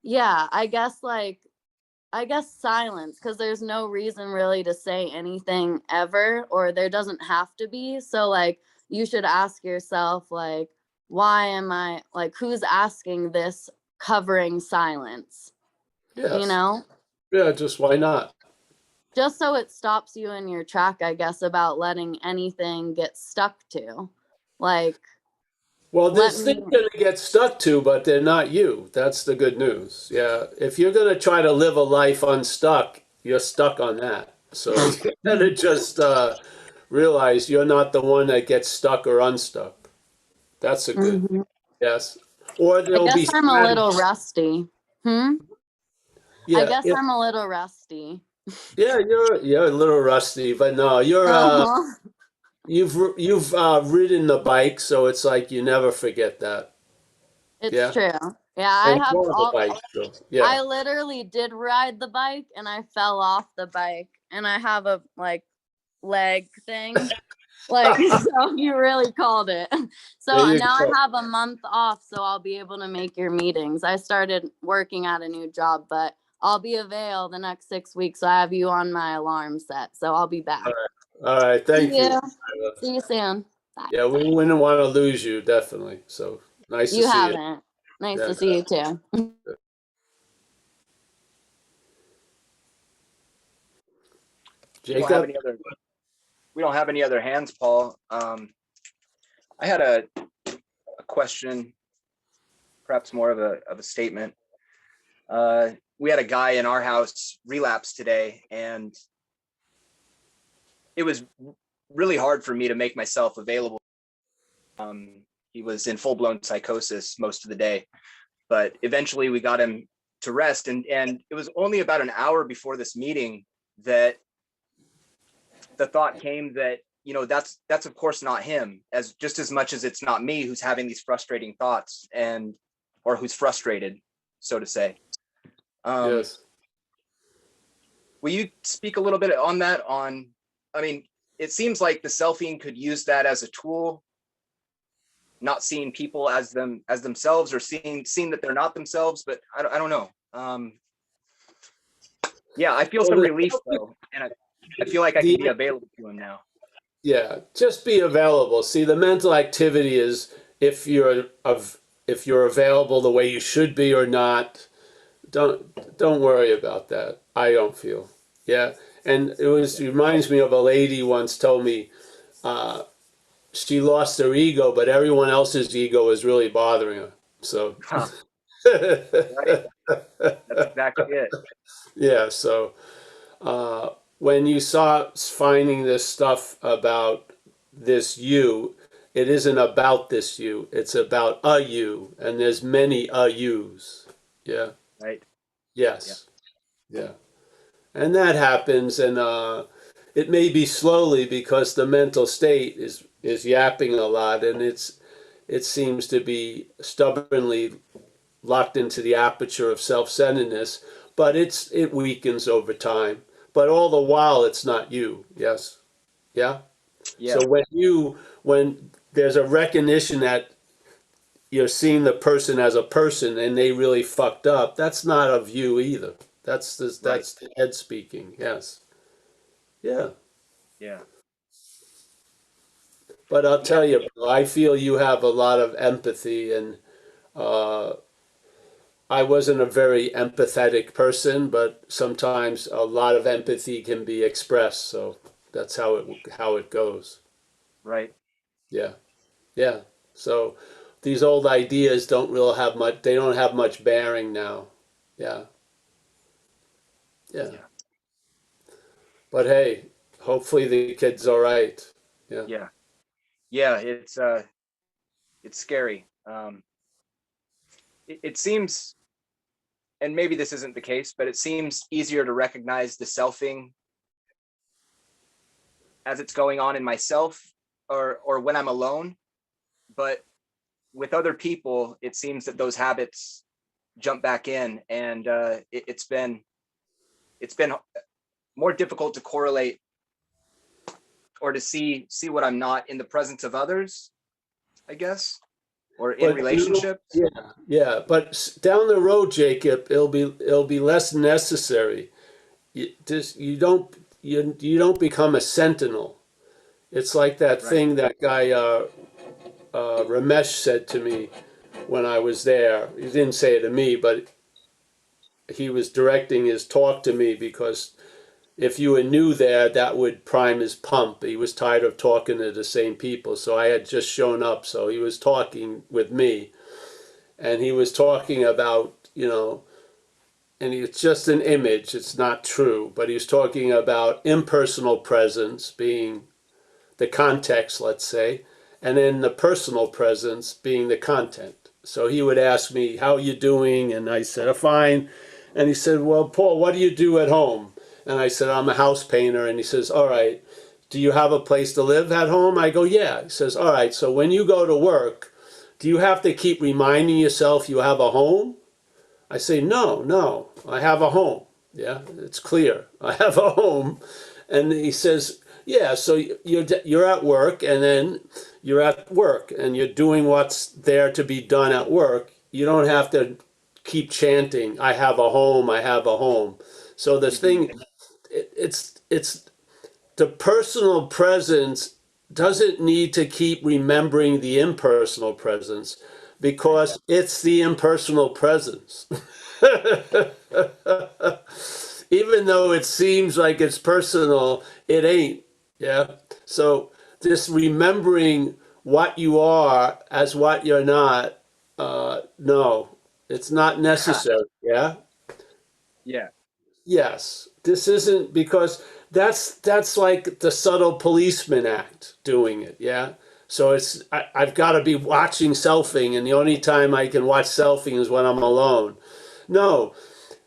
yeah, I guess silence, because there's no reason really to say anything ever, or there doesn't have to be. So like you should ask yourself like, why am I like who's asking this covering silence? You Yes. know? Yeah. Just why not? Just so it stops you in your track, I guess, about letting anything get stuck to. Like, Well, let there's me, things going to get stuck to, but they're not you. That's the good news. Yeah. If you're going to try to live a life unstuck, you're stuck on that. So you gotta just realize you're not the one that gets stuck or unstuck. That's a good Mhm. yes. Or I there'll guess be I'm a strategy. little rusty. Hmm? I Yeah, guess yeah, I'm a little rusty. yeah. You're a little rusty, but no, Uh-huh. you've ridden the bike, so it's like you never forget that. It's Yeah, true. Yeah, I and have you're on the all bike, so yeah. I literally did ride the bike and I fell off the bike and I have a like leg thing. Like so you really called it. There So you now I go. have a month off so I'll be able to make your meetings. I started working at a new job, but I'll be available the next 6 weeks. So I have you on my alarm set. So I'll be back. All right, thank See you. you. See you soon. Bye. Yeah, we wouldn't want to lose you, definitely. So nice to You see you. haven't. Nice Yeah. to see you too. We don't have Jacob? any other, we don't have any other hands, Paul. I had a question, perhaps more of a statement. We had a guy in our house relapse today, and it was really hard for me to make myself available. He was in full-blown psychosis most of the day, but eventually we got him to rest. And it was only about an hour before this meeting that the thought came that, you know, that's of course not him, as just as much as it's not me who's having these frustrating thoughts, and or who's frustrated, so to say. Yes. Will you speak a little bit on that? I mean, it seems like the selfing could use that as a tool, not seeing people as themselves, or seeing that they're not themselves. But I don't know. Yeah, I feel Well, some relief though, and I feel like I can the be available to him now. yeah, just be available. See, the mental activity is if you're available the way you should be or not. Don't worry about that. I don't feel. Yeah, and it reminds me of a lady once told me she lost her ego, but everyone else's ego is really bothering her. So Huh, right, that's exactly it. yeah, so when you saw finding this stuff about this you, it isn't about this you. It's about a you, and there's many a yous. Yeah. Right. Yeah. Yes. Yeah. And that happens, and it may be slowly because the mental state is yapping a lot, and it seems to be stubbornly locked into the aperture of self-centeredness, but it weakens over time. But all the while, it's not you. Yes. Yeah. Yeah. So when there's a recognition that you're seeing the person as a person and they really fucked up, that's not of you either. Right. That's the head speaking. Yes. Yeah. Yeah. But I'll Yeah. tell you, bro, I feel you have a lot of empathy, and uh, I wasn't a very empathetic person, but sometimes a lot of empathy can be expressed. So that's how it goes. Right. Yeah. Yeah. So these old ideas don't really have much. They don't have much bearing now. Yeah. Yeah. Yeah. But hey, hopefully the kid's all right. Yeah. Yeah. Yeah. It's scary. It seems, and maybe this isn't the case, but it seems easier to recognize the selfing as it's going on in myself, or when I'm alone. But with other people, it seems that those habits jump back in, and it's been more difficult to correlate, or to see what I'm not in the presence of others, I guess, or in But relationships. yeah, yeah. But down the road, Jacob, it'll be less necessary. You don't become a sentinel. It's like that Right. thing that guy Ramesh said to me when I was there. He didn't say it to me, but he was directing his talk to me because if you were new there, that would prime his pump. He was tired of talking to the same people, so I had just shown up. So he was talking with me, and he was talking about, and it's just an image, it's not true, but he was talking about impersonal presence being the context, let's say, and then the personal presence being the content. So he would ask me, how are you doing? And I said, fine. And he said, well, Paul, what do you do at home? And I said, I'm a house painter. And he says, all right, do you have a place to live at home? I go, yeah. He says, all right, so when you go to work, do you have to keep reminding yourself you have a home? I say, no, I have a home. Yeah, it's clear. I have a home. And he says, yeah, so you're at work, and then you're at work, and you're doing what's there to be done at work. You don't have to keep chanting, I have a home, I have a home. So this thing, it's the personal presence doesn't need to keep remembering the impersonal presence, because it's the impersonal presence. Even though it seems like it's personal, it ain't. Yeah. So just remembering what you are as what you're not, no, it's not necessary. Yeah. Yeah. Yes. This isn't, because that's like the subtle policeman act doing it. Yeah. So I've got to be watching selfing, and the only time I can watch selfing is when I'm alone. No,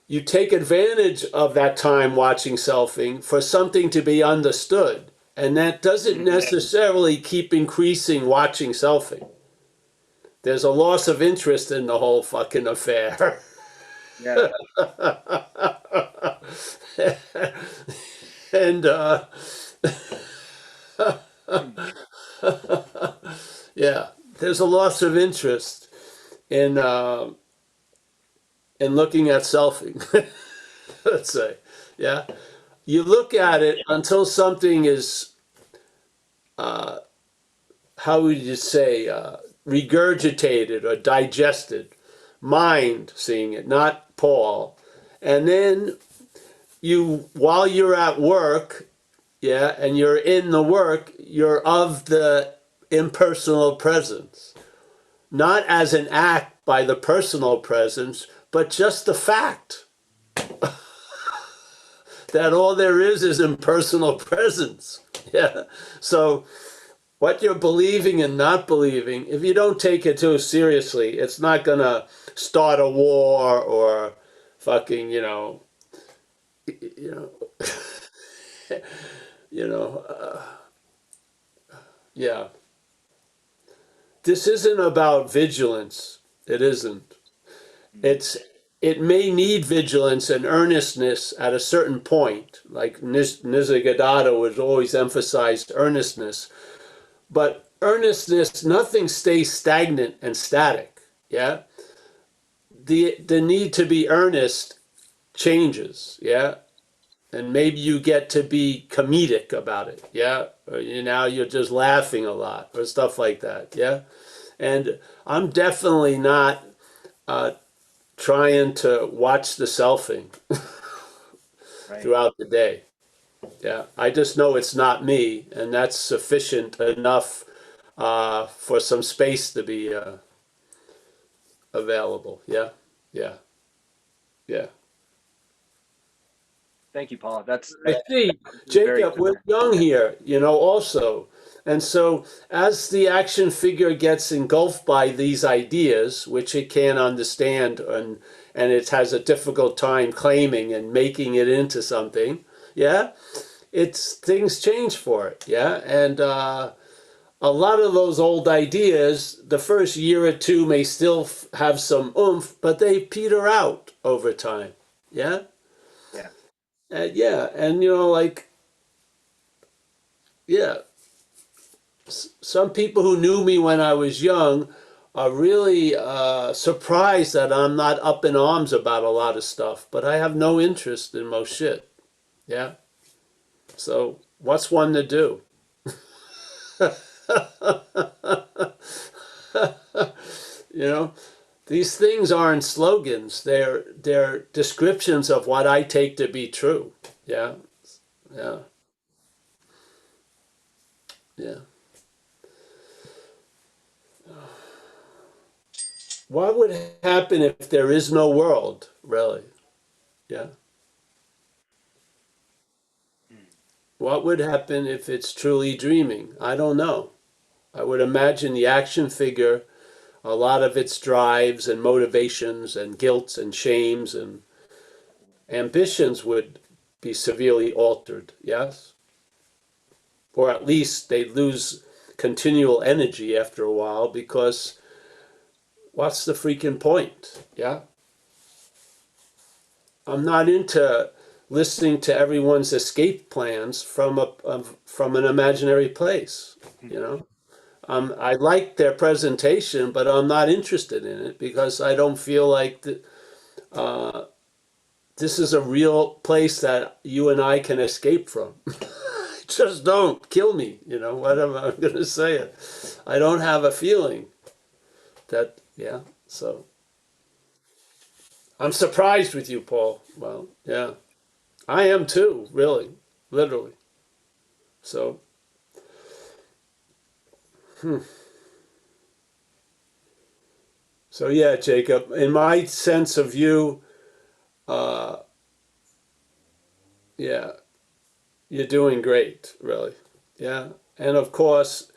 you take advantage of that time watching selfing for something to be understood. And that doesn't necessarily keep increasing watching selfing. There's a loss of interest in the whole fucking affair. Yeah. And yeah, there's a loss of interest in looking at selfing. Let's say, yeah. You look at it until something is, how would you say, regurgitated or digested. Mind seeing it, not Paul. And then while you're at work, yeah, and you're in the work, you're of the impersonal presence. Not as an act by the personal presence, but just the fact that all there is impersonal presence. Yeah. So what you're believing and not believing, if you don't take it too seriously, it's not going to start a war or fucking, you know, yeah. This isn't about vigilance. It isn't. It may need vigilance and earnestness at a certain point. Like Nisargadatta was always emphasized earnestness. But earnestness, nothing stays stagnant and static. Yeah. The need to be earnest changes. Yeah. And maybe you get to be comedic about it. Yeah. Or you're just laughing a lot or stuff like that. Yeah. And I'm definitely not trying to watch the selfing throughout the day. Yeah, I just know it's not me, and that's sufficient enough for some space to be available. Yeah, yeah, yeah. Thank you, Paul. I see, very Jacob, clear. we're young here, also. And so as the action figure gets engulfed by these ideas, which it can't understand, and it has a difficult time claiming and making it into something, yeah, things change for it, yeah. And a lot of those old ideas, the first year or two may still have some oomph, but they peter out over time, yeah. Yeah. Yeah, and yeah, some people who knew me when I was young are really surprised that I'm not up in arms about a lot of stuff, but I have no interest in most shit. Yeah. So what's one to do? These things aren't slogans. They're descriptions of what I take to be true. Yeah. Yeah. Yeah. What would happen if there is no world, really? Yeah. What would happen if it's truly dreaming? I don't know. I would imagine the action figure, a lot of its drives and motivations and guilts and shames and ambitions would be severely altered, yes? Or at least they'd lose continual energy after a while, because what's the freaking point? Yeah? I'm not into listening to everyone's escape plans from from an imaginary place, you know? I like their presentation, but I'm not interested in it because I don't feel like this is a real place that you and I can escape from. Just don't kill me, you know, whatever I'm going to say it. I don't have a feeling that, yeah, so. I'm surprised with you, Paul. Well, yeah. I am too, really, literally. So, so yeah, Jacob, in my sense of you, uh, yeah, you're doing great, really. Yeah. And of course,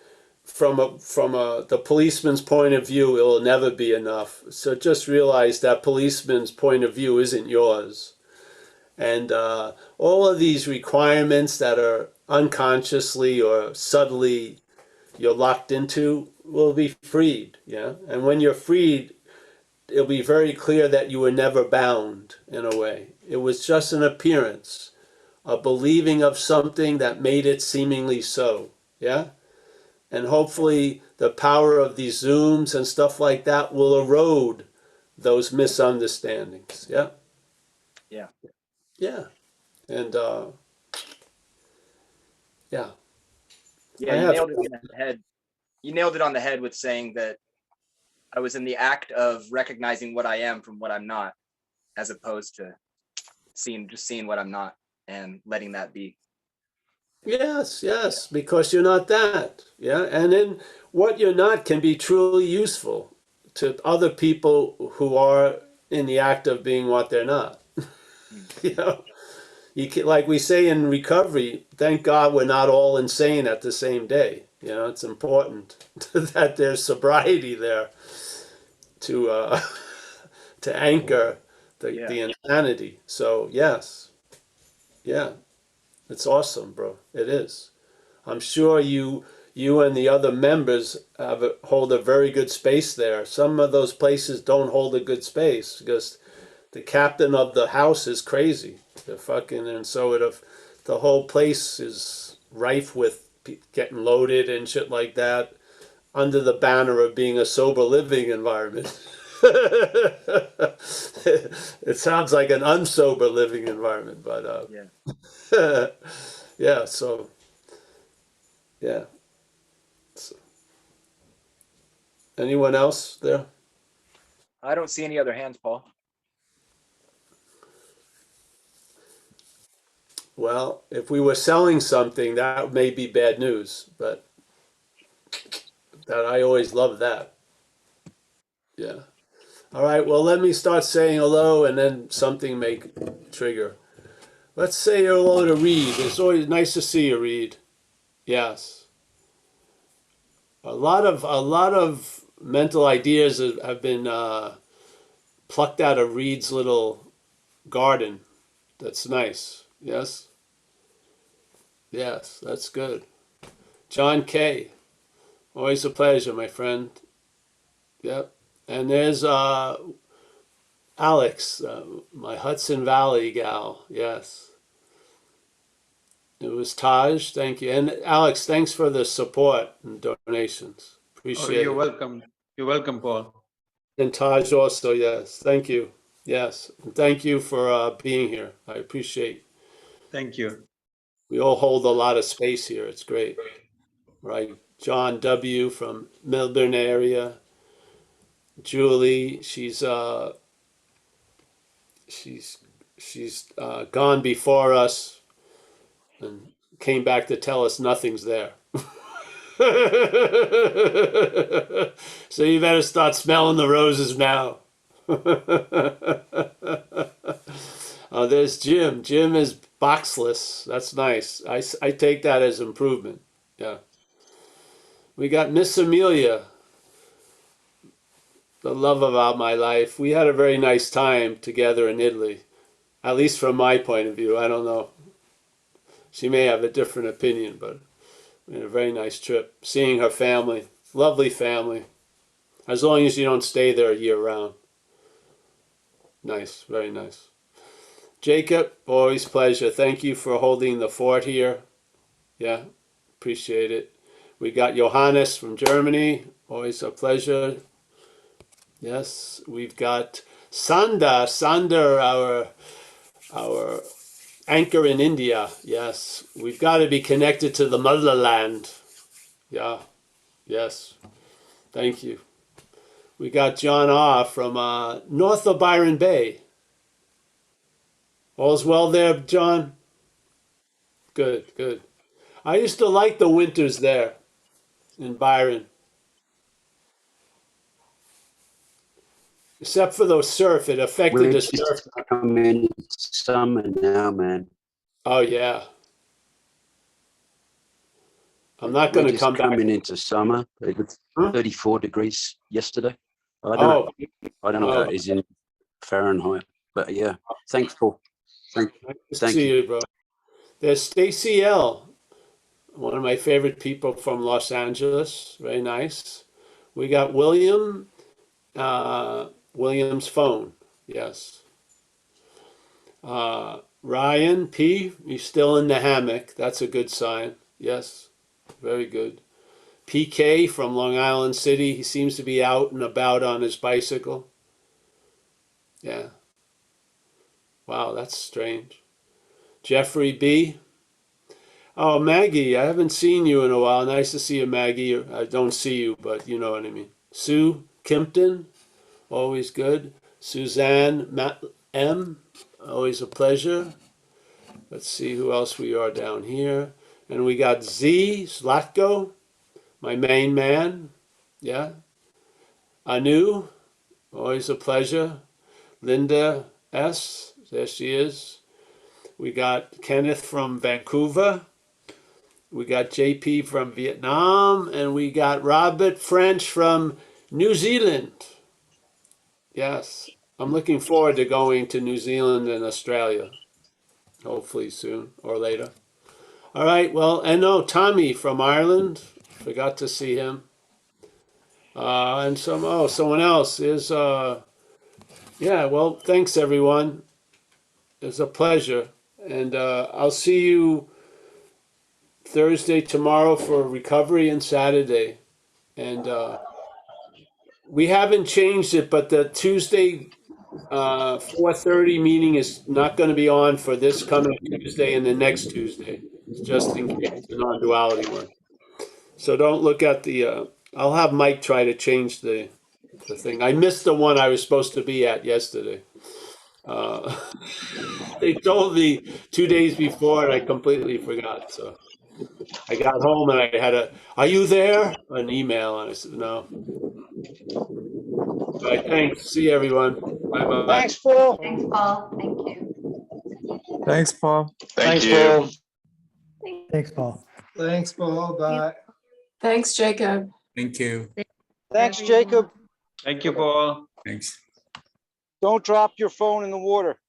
from the policeman's point of view, it will never be enough. So just realize that policeman's point of view isn't yours. And all of these requirements that are unconsciously or subtly you're locked into will be freed. Yeah. And when you're freed, it'll be very clear that you were never bound in a way. It was just an appearance, a believing of something that made it seemingly so. Yeah. And hopefully the power of these Zooms and stuff like that will erode those misunderstandings. Yeah. Yeah. Yeah. And yeah. Yeah, I you have. nailed it on the head. You nailed it on the head with saying that I was in the act of recognizing what I am from what I'm not, as opposed to seeing what I'm not and letting that be. Yes, yes, because you're not that. Yeah. And then what you're not can be truly useful to other people who are in the act of being what they're not. Mm. You know, you can, like we say in recovery, thank God we're not all insane at the same day. You know, it's important that there's sobriety there to to anchor Yeah. the insanity. So yes, yeah, it's awesome, bro. It is. I'm sure you and the other members hold a very good space there. Some of those places don't hold a good space because the captain of the house is crazy. They're fucking, and so the whole place is rife with getting loaded and shit like that under the banner of being a sober living environment. It sounds like an unsober living environment, but Yeah. yeah. So yeah. So, anyone else there? I don't see any other hands, Paul. Well, if we were selling something, that may be bad news, but that I always love that. Yeah. All right. Well, let me start saying hello, and then something may trigger. Let's say hello to Reed. It's always nice to see you, Reed. Yes. A lot of mental ideas have been plucked out of Reed's little garden. That's nice. Yes. Yes. That's good. John K. Always a pleasure, my friend. Yep. And there's Alex, my Hudson Valley gal. Yes. It was Taj. Thank you. And Alex, thanks for the support and donations. Oh, Appreciate you're it. welcome. You're welcome, Paul. And Taj also, yes. Thank you. Yes. And thank you for being here. I appreciate. Thank you. We all hold a lot of space here. It's great. Right. John W. from Melbourne area. Julie, she's gone before us and came back to tell us nothing's there. So you better start smelling the roses now. Oh, there's Jim. Jim is boxless. That's nice. I take that as improvement. Yeah. We got Miss Amelia, the love of my life. We had a very nice time together in Italy. At least from my point of view. I don't know. She may have a different opinion, but we had a very nice trip. Seeing her family, lovely family. As long as you don't stay there year round. Nice, very nice. Jacob, always pleasure. Thank you for holding the fort here. Yeah, appreciate it. We got Johannes from Germany. Always a pleasure. Yes, we've got Sander, our anchor in India. Yes, we've got to be connected to the motherland. Yeah, yes. Thank you. We got John Ah from north of Byron Bay. All's well there, John? Good, good. I used to like the winters there in Byron, except for the surf. It affected We're the surf. just coming in summer now, man. Oh, yeah. I'm not We're going to just come back. coming into summer. It was Huh? 34 degrees yesterday. I don't Oh, know. I don't know what that is in Fahrenheit, but yeah. Thanks, Paul. nice to Thank see you. you, bro. There's Stacy L., one of my favorite people from Los Angeles. Very nice. We got William's phone. Yes. Ryan P., he's still in the hammock. That's a good sign. Yes. Very good. PK from Long Island City. He seems to be out and about on his bicycle. Yeah. Wow, that's strange. Jeffrey B. Oh, Maggie, I haven't seen you in a while. Nice to see you, Maggie. I don't see you, but you know what I mean. Sue Kimpton, always good. Suzanne M., always a pleasure. Let's see who else we are down here. And we got Z Slatko, my main man. Yeah. Anu, always a pleasure. Linda S., there she is. We got Kenneth from Vancouver. We got JP from Vietnam. And we got Robert French from New Zealand. Yes. I'm looking forward to going to New Zealand and Australia. Hopefully soon or later. All right. Well, and no, Tommy from Ireland. Forgot to see him. And someone else is, yeah, well, thanks everyone. It's a pleasure. And I'll see you Thursday, tomorrow for recovery, and Saturday. And we haven't changed it, but the Tuesday 4:30 meeting is not going to be on for this coming Tuesday and the next Tuesday. It's just in case the non-duality one. So don't look at the. I'll have Mike try to change the thing. I missed the one I was supposed to be at yesterday. Uh, they told me 2 days before, and I completely forgot. So I got home and I had "Are you there?" an email, and I said no. All right, thanks. See you, everyone. Bye bye. Thanks, Paul. Thanks, Paul. Thank you. Thanks, Paul. Thanks, Paul. Thanks, Paul. Thanks, Paul. Bye. Thanks, Jacob. Thank you. Thanks, Jacob. Thank you, Paul. Thanks. Don't drop your phone in the water.